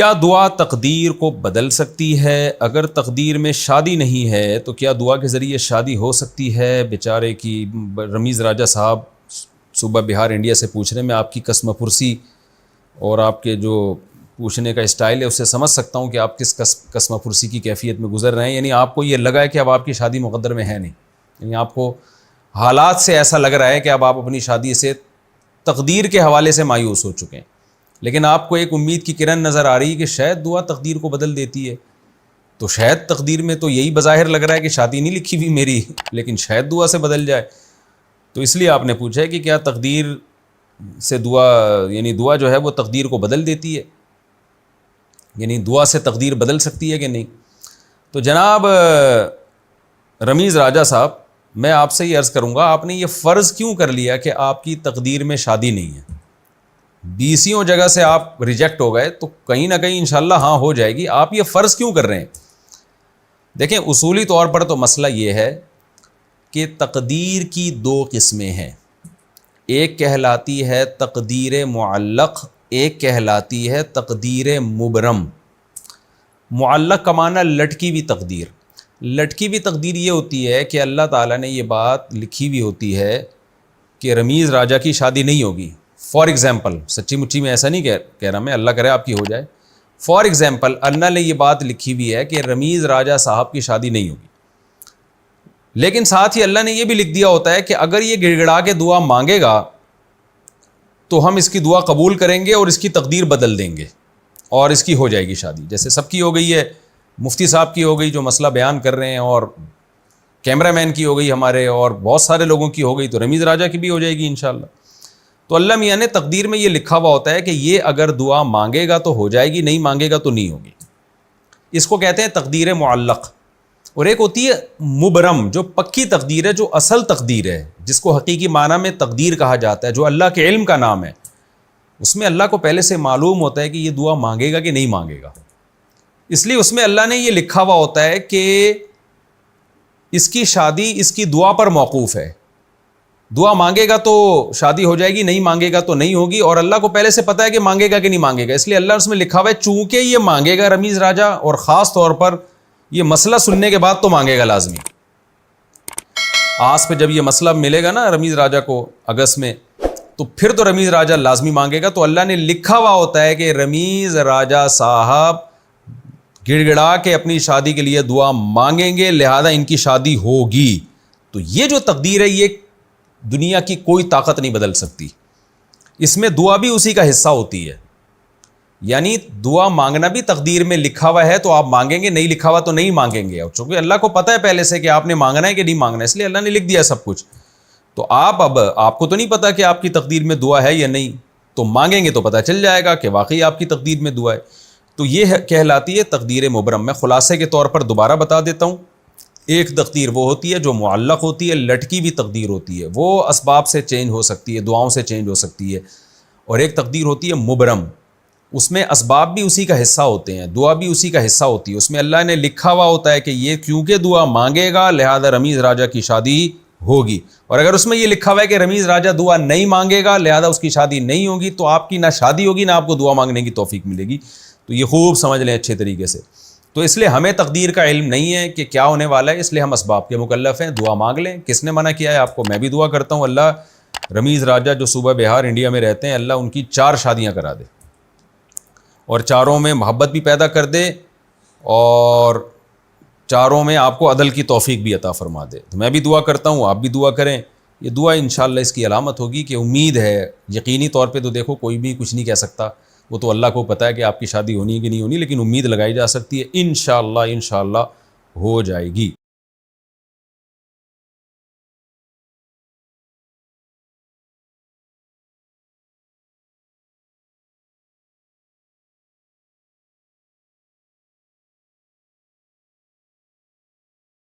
کیا دعا تقدیر کو بدل سکتی ہے؟ اگر تقدیر میں شادی نہیں ہے تو کیا دعا کے ذریعے شادی ہو سکتی ہے؟ بیچارے کی رمیز راجہ صاحب صوبہ بہار انڈیا سے پوچھ رہے ہیں. میں آپ کی قسم پرسی اور آپ کے جو پوچھنے کا اسٹائل ہے اس سے سمجھ سکتا ہوں کہ آپ کس قسم پرسی کی کیفیت میں گزر رہے ہیں. یعنی آپ کو یہ لگا ہے کہ اب آپ کی شادی مقدر میں ہے نہیں، یعنی آپ کو حالات سے ایسا لگ رہا ہے کہ اب آپ اپنی شادی سے تقدیر کے حوالے سے مایوس ہو چکے ہیں. لیکن آپ کو ایک امید کی کرن نظر آ رہی ہے کہ شاید دعا تقدیر کو بدل دیتی ہے. تو شاید تقدیر میں تو یہی بظاہر لگ رہا ہے کہ شادی نہیں لکھی ہوئی میری، لیکن شاید دعا سے بدل جائے. تو اس لیے آپ نے پوچھا ہے کہ کیا تقدیر سے دعا، یعنی دعا جو ہے وہ تقدیر کو بدل دیتی ہے، یعنی دعا سے تقدیر بدل سکتی ہے کہ نہیں. تو جناب رمیز راجہ صاحب، میں آپ سے یہ عرض کروں گا، آپ نے یہ فرض کیوں کر لیا کہ آپ کی تقدیر میں شادی نہیں ہے؟ 20 جگہ سے آپ ریجیکٹ ہو گئے تو کہیں نہ کہیں انشاءاللہ ہاں ہو جائے گی. آپ یہ فرض کیوں کر رہے ہیں؟ دیکھیں اصولی طور پر تو مسئلہ یہ ہے کہ تقدیر کی 2 قسمیں ہیں. ایک کہلاتی ہے تقدیر معلق، ایک کہلاتی ہے تقدیر مبرم. معلق کا معنی لٹکی ہوئی تقدیر. لٹکی ہوئی تقدیر یہ ہوتی ہے کہ اللہ تعالیٰ نے یہ بات لکھی ہوئی ہوتی ہے کہ رمیز راجہ کی شادی نہیں ہوگی. فار ایگزامپل، سچی مچی میں ایسا نہیں کہہ رہا میں، اللہ کرے آپ کی ہو جائے. فار ایگزامپل اللہ نے یہ بات لکھی ہوئی ہے کہ رمیز راجہ صاحب کی شادی نہیں ہوگی، لیکن ساتھ ہی اللہ نے یہ بھی لکھ دیا ہوتا ہے کہ اگر یہ گڑ گڑا کے دعا مانگے گا تو ہم اس کی دعا قبول کریں گے اور اس کی تقدیر بدل دیں گے اور اس کی ہو جائے گی شادی. جیسے سب کی ہو گئی ہے، مفتی صاحب کی ہو گئی جو مسئلہ بیان کر رہے ہیں، اور کیمرہ مین کی ہو گئی ہمارے، اور بہت سارے لوگوں کی ہو گئی، تو رمیز راجہ کی بھی ہو جائے گی انشاءاللہ. تو اللہ میاں نے تقدیر میں یہ لکھا ہوا ہوتا ہے کہ یہ اگر دعا مانگے گا تو ہو جائے گی، نہیں مانگے گا تو نہیں ہوگی. اس کو کہتے ہیں تقدیر معلق. اور ایک ہوتی ہے مبرم، جو پکی تقدیر ہے، جو اصل تقدیر ہے، جس کو حقیقی معنی میں تقدیر کہا جاتا ہے، جو اللہ کے علم کا نام ہے. اس میں اللہ کو پہلے سے معلوم ہوتا ہے کہ یہ دعا مانگے گا کہ نہیں مانگے گا، اس لیے اس میں اللہ نے یہ لکھا ہوا ہوتا ہے کہ اس کی شادی اس کی دعا پر موقوف ہے. دعا مانگے گا تو شادی ہو جائے گی، نہیں مانگے گا تو نہیں ہوگی، اور اللہ کو پہلے سے پتہ ہے کہ مانگے گا کہ نہیں مانگے گا. اس لیے اللہ اس میں لکھا ہوا ہے چونکہ یہ مانگے گا رمیز راجہ، اور خاص طور پر یہ مسئلہ سننے کے بعد تو مانگے گا لازمی. آس پہ جب یہ مسئلہ ملے گا نا رمیز راجہ کو اگست میں، تو پھر تو رمیز راجہ لازمی مانگے گا. تو اللہ نے لکھا ہوا ہوتا ہے کہ رمیز راجہ صاحب گڑ گڑا کے اپنی شادی کے لیے دعا مانگیں گے، لہذا ان کی شادی ہوگی. تو یہ جو تقدیر ہے یہ دنیا کی کوئی طاقت نہیں بدل سکتی. اس میں دعا بھی اسی کا حصہ ہوتی ہے، یعنی دعا مانگنا بھی تقدیر میں لکھا ہوا ہے تو آپ مانگیں گے، نہیں لکھا ہوا تو نہیں مانگیں گے. اور چونکہ اللہ کو پتہ ہے پہلے سے کہ آپ نے مانگنا ہے کہ نہیں مانگنا ہے، اس لیے اللہ نے لکھ دیا سب کچھ. تو آپ کو تو نہیں پتا کہ آپ کی تقدیر میں دعا ہے یا نہیں، تو مانگیں گے تو پتہ چل جائے گا کہ واقعی آپ کی تقدیر میں دعا ہے. تو یہ کہلاتی ہے تقدیر مبرم. میں خلاصے کے طور پر دوبارہ بتا دیتا ہوں. ایک تقدیر وہ ہوتی ہے جو معلق ہوتی ہے، لٹکی ہوئی تقدیر ہوتی ہے، وہ اسباب سے چینج ہو سکتی ہے، دعاؤں سے چینج ہو سکتی ہے. اور ایک تقدیر ہوتی ہے مبرم، اس میں اسباب بھی اسی کا حصہ ہوتے ہیں، دعا بھی اسی کا حصہ ہوتی ہے. اس میں اللہ نے لکھا ہوا ہوتا ہے کہ یہ کیونکہ دعا مانگے گا لہذا رمیز راجہ کی شادی ہوگی. اور اگر اس میں یہ لکھا ہوا ہے کہ رمیز راجہ دعا نہیں مانگے گا لہذا اس کی شادی نہیں ہوگی، تو آپ کی نہ شادی ہوگی نہ آپ کو دعا مانگنے کی توفیق ملے گی. تو یہ خوب سمجھ لیں اچھے طریقے سے. تو اس لیے ہمیں تقدیر کا علم نہیں ہے کہ کیا ہونے والا ہے، اس لیے ہم اسباب کے مکلف ہیں. دعا مانگ لیں. کس نے منع کیا ہے آپ کو؟ میں بھی دعا کرتا ہوں اللہ رمیز راجہ جو صوبہ بہار انڈیا میں رہتے ہیں، اللہ ان کی 4 شادیاں کرا دے اور 4 میں محبت بھی پیدا کر دے اور 4 میں آپ کو عدل کی توفیق بھی عطا فرما دے. تو میں بھی دعا کرتا ہوں، آپ بھی دعا کریں. یہ دعا انشاءاللہ اس کی علامت ہوگی کہ امید ہے. یقینی طور پہ تو دیکھو کوئی بھی کچھ نہیں کہہ سکتا، وہ تو اللہ کو پتہ ہے کہ آپ کی شادی ہونی ہے کہ نہیں ہونی، لیکن امید لگائی جا سکتی ہے. انشاءاللہ ہو جائے گی.